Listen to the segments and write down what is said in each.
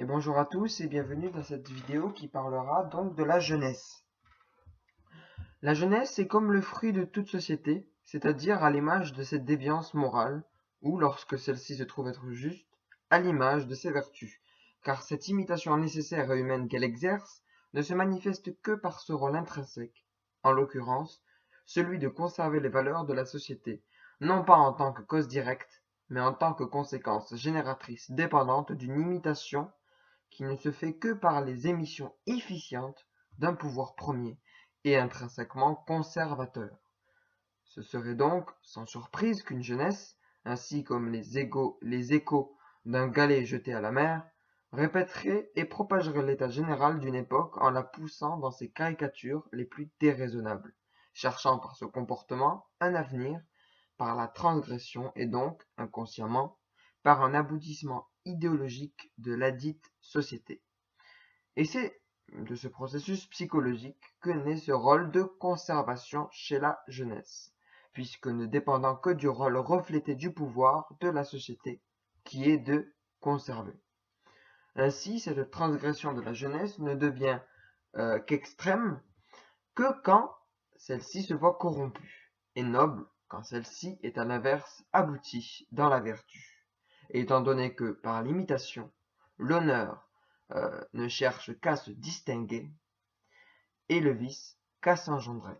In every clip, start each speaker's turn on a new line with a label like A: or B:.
A: Et bonjour à tous et bienvenue dans cette vidéo qui parlera donc de la jeunesse. La jeunesse est comme le fruit de toute société, c'est-à-dire à l'image de cette déviance morale, ou lorsque celle-ci se trouve être juste, à l'image de ses vertus, car cette imitation nécessaire et humaine qu'elle exerce ne se manifeste que par ce rôle intrinsèque, en l'occurrence, celui de conserver les valeurs de la société, non pas en tant que cause directe, mais en tant que conséquence génératrice dépendante d'une imitation qui ne se fait que par les émissions efficientes d'un pouvoir premier et intrinsèquement conservateur. Ce serait donc sans surprise qu'une jeunesse, ainsi comme les échos d'un galet jeté à la mer, répéterait et propagerait l'état général d'une époque en la poussant dans ses caricatures les plus déraisonnables, cherchant par ce comportement un avenir, par la transgression et donc, inconsciemment, par un aboutissement idéologique de ladite société. Et c'est de ce processus psychologique que naît ce rôle de conservation chez la jeunesse, puisque ne dépendant que du rôle reflété du pouvoir de la société, qui est de conserver. Ainsi, cette transgression de la jeunesse ne devient qu'extrême que quand celle-ci se voit corrompue, et noble quand celle-ci est à l'inverse aboutie dans la vertu. Et étant donné que, par l'imitation, l'honneur ne cherche qu'à se distinguer, et le vice qu'à s'engendrer.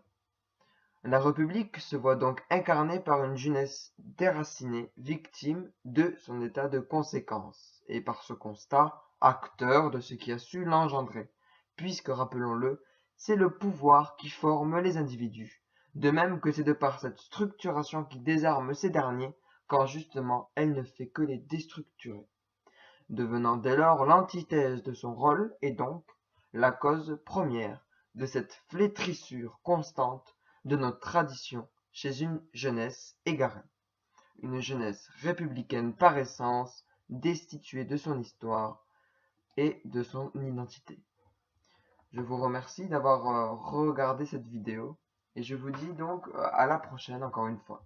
A: La République se voit donc incarnée par une jeunesse déracinée, victime de son état de conséquence, et par ce constat, acteur de ce qui a su l'engendrer, puisque, rappelons-le, c'est le pouvoir qui forme les individus, de même que c'est de par cette structuration qui désarme ces derniers, quand justement elle ne fait que les déstructurer, devenant dès lors l'antithèse de son rôle et donc la cause première de cette flétrissure constante de notre tradition chez une jeunesse égarée, une jeunesse républicaine par essence, destituée de son histoire et de son identité. Je vous remercie d'avoir regardé cette vidéo et je vous dis donc à la prochaine encore une fois.